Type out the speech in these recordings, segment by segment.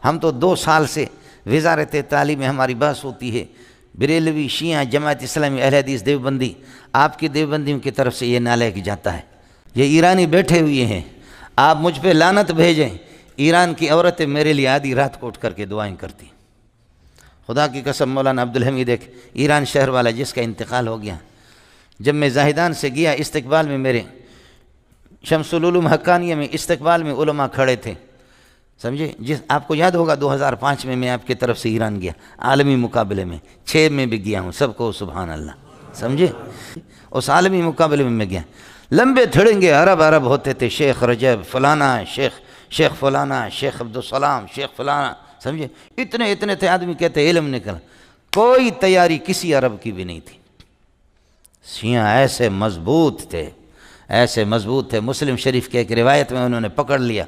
ہم تو 2 سال سے وزارت تعلیم میں ہماری بحث ہوتی ہے، بریلوی، شیعہ، جماعت اسلامی، اہل حدیث، دیوبندی، آپ کی دیوبندیوں کی طرف سے یہ نالائق جاتا ہے، یہ ایرانی بیٹھے ہوئے ہیں، آپ مجھ پہ لعنت بھیجیں، ایران کی عورتیں میرے لیے آدھی رات کو اٹھ کر کے دعائیں کرتی. خدا کی قسم مولانا عبدالحمید ایک ایران شہر والا جس کا انتقال ہو گیا، جب میں زاہدان سے گیا استقبال میں میرے شمس العلوم حقانیہ میں استقبال میں علماء کھڑے تھے، سمجھے. آپ کو یاد ہوگا 2005 میں آپ کی طرف سے ایران گیا عالمی مقابلے میں، 6 میں بھی گیا ہوں، سب کو سبحان اللہ، سمجھے. اس عالمی مقابلے میں گیا، لمبے تھڑنگے عرب ہوتے تھے، شیخ رجب فلانا، شیخ فلانا، شیخ عبدالسلام، شیخ فلانا، سمجھے. اتنے تھے آدمی، کہتے علم نکلا. کوئی تیاری کسی عرب کی بھی نہیں تھی. شیعہ ایسے مضبوط تھے. مسلم شریف کے ایک روایت میں انہوں نے پکڑ لیا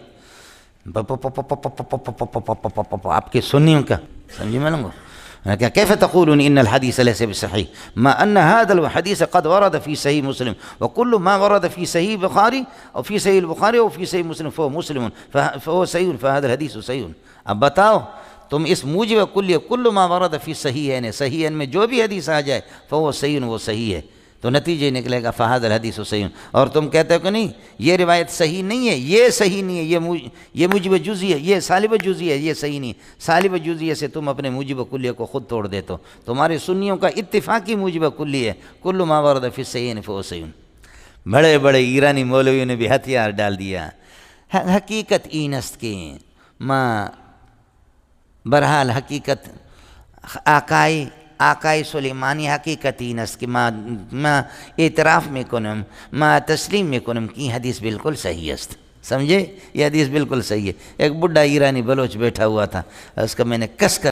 آپ کے سنیوں کا، سمجھے میں لوں گا كيف تقولون ان الحديث ليس بصحيح ما ان هذا الحديث قد ورد في صحيح مسلم وكل ما ورد في صحيح البخاري او في صحيح البخاري او في صحيح مسلم فهو صحيح فهذا الحديث صحيح. اب بتاؤ تم اس موجب کلیہ کل ما ورد فی صحیحین، صحیحین میں جو بھی حدیث آ جائے فهو صحیح، وہ صحیح ہے، تو نتیجہ نکلے گا فہذا الحدیث صحیح. اور تم کہتے ہو کہ نہیں یہ روایت صحیح نہیں ہے، یہ صحیح نہیں ہے، یہ موجب جزئی ہے، یہ سالب جزئی ہے، یہ صحیح نہیں ہے. سالب جزئی سے تم اپنے موجب کلیہ کو خود توڑ دیتے ہو. تمہارے سنیوں کا اتفاقی موجب کلی ہے کل ما ورد فی صحیحین فهو صحیح. بڑے بڑے ایرانی مولویوں نے بھی ہتھیار ڈال دیا. حقیقت اینست کے ماں برحال حقیقت آقای سلیمانی حقیقت اینست کہ ما اعتراف میں کنم، ما تسلیم میں کنم کی حدیث بالکل صحیح است. سمجھے، یہ حدیث بالکل صحیح ہے. ایک بڈھا ایرانی بلوچ بیٹھا ہوا تھا، اس کا میں نے کس کر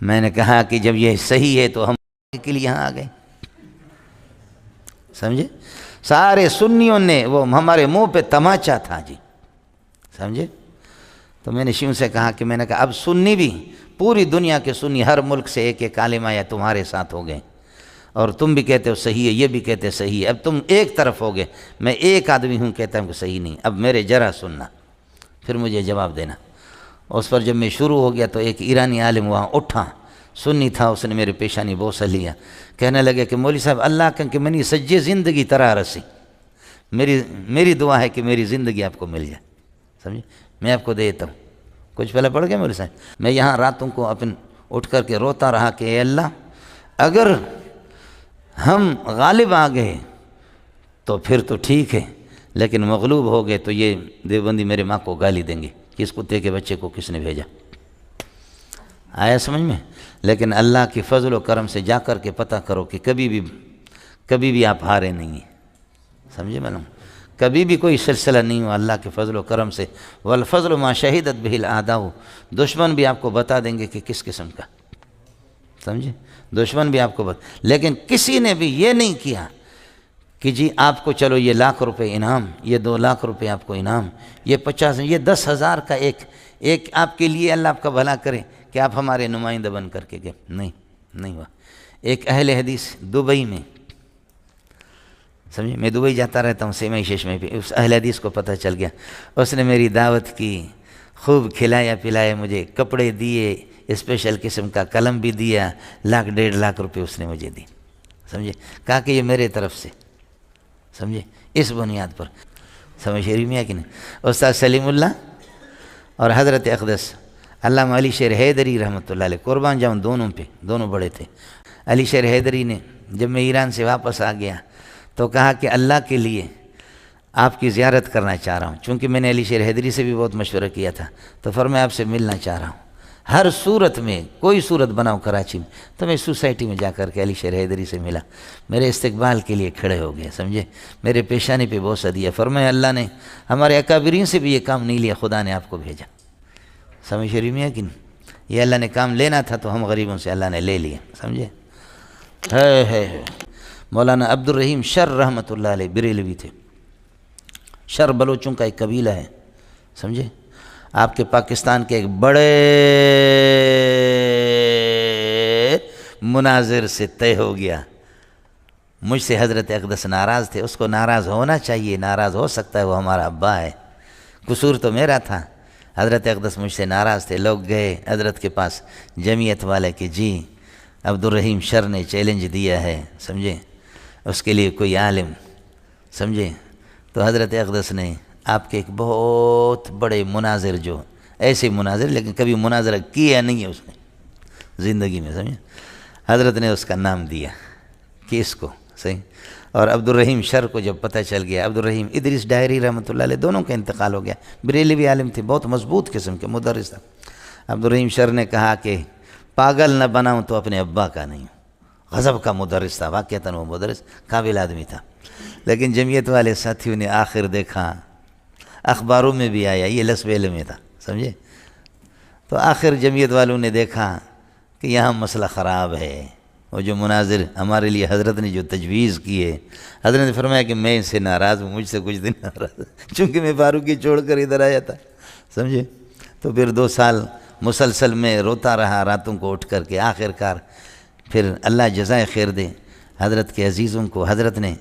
میں نے کہا کہ جب یہ صحیح ہے تو ہم کے لیے یہاں آ گئے. سمجھے، سارے سنیوں نے وہ ہمارے منہ پہ تماچا تھا جی، سمجھے. تو میں نے شیوں سے کہا کہ میں نے کہا اب سنی بھی پوری دنیا کے سنی ہر ملک سے ایک عالم یا تمہارے ساتھ ہو گئے، اور تم بھی کہتے ہو صحیح ہے، یہ بھی کہتے صحیح ہے. اب تم ایک طرف ہو گئے، میں ایک آدمی ہوں کہتا ہوں کہ صحیح نہیں. اب میرے ذرا سننا، پھر مجھے جواب دینا. اس پر جب میں شروع ہو گیا تو ایک ایرانی عالم وہاں اٹھا، سنی تھا، اس نے میرے پیشانی بوسہ لیا، کہنے لگے کہ مولوی صاحب اللہ کہ منی سجے زندگی طرح رسی، میری دعا ہے کہ میری زندگی آپ کو مل جائے. سمجھے، میں آپ کو دیتا ہوں. کچھ پہلے پڑھ گیا مولوی صاحب. میں یہاں راتوں کو اٹھ کر کے روتا رہا کہ اے اللہ اگر ہم غالب آ گئے تو پھر تو ٹھیک ہے، لیکن مغلوب ہو گئے تو یہ دیوبندی میرے ماں کو گالی دیں گے کہ اس کتے کے بچے کو کس نے بھیجا. آیا سمجھ میں؟ لیکن اللہ کی فضل و کرم سے جا کر کے پتہ کرو کہ کبھی بھی آپ ہارے نہیں ہیں. سمجھے معلوم، کبھی بھی کوئی سلسلہ نہیں ہوا اللہ کے فضل و کرم سے. والفضل ما شہدت بہ الاعداء، دشمن بھی آپ کو بتا دیں گے کہ کس قسم کا. سمجھے، دشمن بھی آپ کو لیکن کسی نے بھی یہ نہیں کیا کہ جی آپ کو چلو یہ 1,00,000 روپے انعام، یہ 2,00,000 روپے آپ کو انعام، یہ 50، یہ 10,000 کا ایک آپ کے لیے اللہ آپ کا بھلا کرے کہ آپ ہمارے نمائندہ بن کر کے گئے. نہیں ہوا. ایک اہل حدیث دبئی میں، سمجھے، میں دبئی جاتا رہتا ہوں سیمائی چشمے پہ، اس اہل حدیث کو پتہ چل گیا، اس نے میری دعوت کی، خوب کھلایا پلایا، مجھے کپڑے دیے، اسپیشل قسم کا قلم بھی دیا، 1,00,000 1,50,000 روپے اس نے مجھے دی. سمجھے، کہا کہ یہ میرے طرف سے، سمجھے، اس بنیاد پر. سمجھ شریف میں ہے کہ نہیں. استاد سلیم اللہ اور حضرت اقدس علامہ علی شیر حیدری رحمۃ اللہ علیہ، قربان جاؤں دونوں پہ، دونوں بڑے تھے. علی شیر حیدری نے جب میں ایران سے واپس آ گیا تو کہا کہ اللہ کے لیے آپ کی زیارت کرنا چاہ رہا ہوں، چونکہ میں نے علی شیر حیدری سے بھی بہت مشورہ کیا تھا، تو فرمایا آپ سے ملنا چاہ رہا ہوں. ہر صورت میں کوئی صورت بناؤ کراچی میں. تو میں سوسائٹی میں جا کر کے علی شیر حیدری سے ملا، میرے استقبال کے لیے کھڑے ہو گئے. سمجھے، میرے پیشانی پہ بوسہ دیا. فرمایا اللہ نے ہمارے اکابرین سے بھی یہ کام نہیں لیا، خدا نے آپ کو بھیجا. سمجھ شریف میں ہے کہ نہیں. یہ اللہ نے کام لینا تھا تو ہم غریبوں سے اللہ نے لے لیا. سمجھے. ہے مولانا عبد الرحیم شر رحمۃ اللہ علیہ بریلوی تھے. شر بلوچوں کا ایک قبیلہ ہے. سمجھے، آپ کے پاکستان کے ایک بڑے مناظر سے طے ہو گیا. مجھ سے حضرت اقدس ناراض تھے، اس کو ناراض ہونا چاہیے، ناراض ہو سکتا ہے، وہ ہمارا ابا ہے، قصور تو میرا تھا. حضرت اقدس مجھ سے ناراض تھے، لوگ گئے حضرت کے پاس جمعیت والے کہ جی عبدالرحیم شر نے چیلنج دیا ہے، سمجھے، اس کے لیے کوئی عالم، سمجھے. تو حضرت اقدس نے آپ کے ایک بہت بڑے مناظر، جو ایسے مناظر لیکن کبھی مناظرہ کیا نہیں ہے اس نے زندگی میں، سمجھے، حضرت نے اس کا نام دیا کہ اس کو صحیح. اور عبدالرحیم شر کو جب پتہ چل گیا، عبدالرحیم ادریس ڈائری رحمۃ اللہ علیہ دونوں کا انتقال ہو گیا، بریلوی عالم تھے، بہت مضبوط قسم کے مدرس تھا. عبدالرحیم شر نے کہا کہ پاگل نہ بناؤں تو اپنے ابا کا نہیں. غضب کا مدرس تھا، واقعتاً وہ مدرس قابل آدمی تھا. لیکن جمعیت والے ساتھیوں نے آخر دیکھا، اخباروں میں بھی آیا، یہ لسبیل میں تھا، سمجھے. تو آخر جمعیت والوں نے دیکھا کہ یہاں مسئلہ خراب ہے. وہ جو مناظر ہمارے لیے حضرت نے جو تجویز کی ہے، حضرت نے فرمایا کہ میں اس سے ناراض ہوں، مجھ سے کچھ دن ناراض، چونکہ میں فاروقی چھوڑ کر ادھر آیا تھا، سمجھے. تو پھر 2 سال مسلسل میں روتا رہا راتوں کو اٹھ کر کے. آخر کار پھر اللہ جزائے خیر دے حضرت کے عزیزوں کو، حضرت نے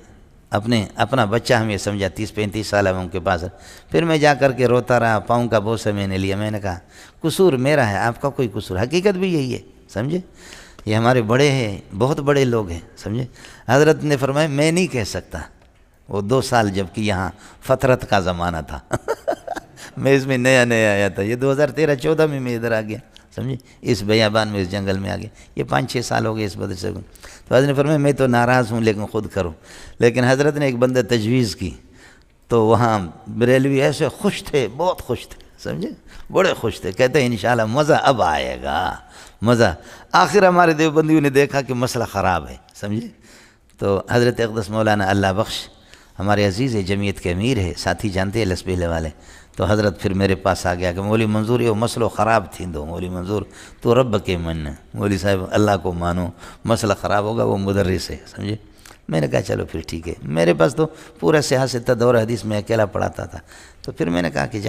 اپنا بچہ ہمیں سمجھا. 30-35 سال ہے ان کے پاس. پھر میں جا کر کے روتا رہا، پاؤں کا بوسہ میں نے لیا. میں نے کہا قصور میرا ہے، آپ کا کوئی قصور، حقیقت بھی یہی ہے، سمجھے. یہ ہمارے بڑے ہیں، بہت بڑے لوگ ہیں، سمجھے. حضرت نے فرمایا میں نہیں کہہ سکتا. وہ 2 سال جب کہ یہاں فترت کا زمانہ تھا میں اس میں نیا آیا تھا. یہ 2013-14 میں ادھر آ گیا، سمجھے، اس بیابان میں، اس جنگل میں آ گیا. یہ 5-6 سال ہو گئے اس مدرسے کو. تو حضرت نے فرمایا میں تو ناراض ہوں لیکن خود کرو. لیکن حضرت نے ایک بندہ تجویز کی تو وہاں بریلوی ایسے خوش تھے، بہت خوش تھے، سمجھے، بڑے خوش تھے. کہتے ہیں انشاءاللہ مزہ اب آئے گا، مزہ. آخر ہمارے دیوبندیوں نے دیکھا کہ مسئلہ خراب ہے، سمجھے. تو حضرت اقدس مولانا اللہ بخش ہمارے عزیز جمعیت کے امیر ہے، ساتھی جانتے ہیں لسبیلے والے. تو حضرت پھر میرے پاس آ گیا کہ مولوی منظور یہ مسئلہ خراب تھی دو، مولوی منظور تو رب کے من، مولوی صاحب اللہ کو مانو، مسئلہ خراب ہوگا، وہ مدرس ہے، سمجھے. میں نے کہا چلو پھر ٹھیک ہے. میرے پاس تو پورا سیاست دور حدیث میں اکیلا پڑھاتا تھا. تو پھر میں نے کہا کہ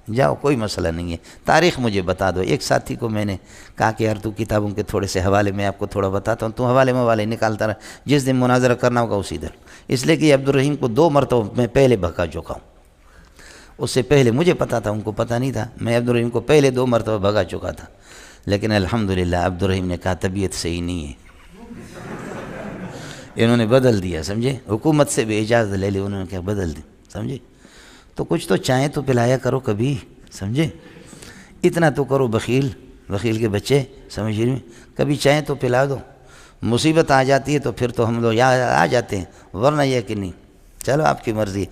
جاؤ کوئی مسئلہ نہیں ہے، تاریخ مجھے بتا دو. ایک ساتھی کو میں نے کہا کہ یار تو کتابوں کے تھوڑے سے حوالے میں آپ کو تھوڑا بتاتا ہوں، تو حوالے نکالتا رہا، جس دن مناظرہ کرنا ہوگا اسی دن. اس لیے کہ عبدالرحیم کو 2 مرتبہ میں پہلے بھگا چکا ہوں. اس سے پہلے مجھے پتا تھا، ان کو پتہ نہیں تھا. میں عبدالرحیم کو پہلے 2 مرتبہ بھگا چکا تھا. لیکن الحمدللہ عبدالرحیم نے کہا طبیعت صحیح نہیں ہے. انہوں نے بدل دیا، سمجھے. حکومت سے بھی اجازت لے لی انہوں نے، کہا بدل دی، سمجھے. تو کچھ تو چائیں تو پلایا کرو کبھی، سمجھے. اتنا تو کرو، بخیل کے بچے، سمجھ رہے ہیں، کبھی چائیں تو پلا دو. مصیبت آ جاتی ہے تو پھر تو ہم لوگ آ جاتے ہیں، ورنہ یہ کہ نہیں. چلو آپ کی مرضی.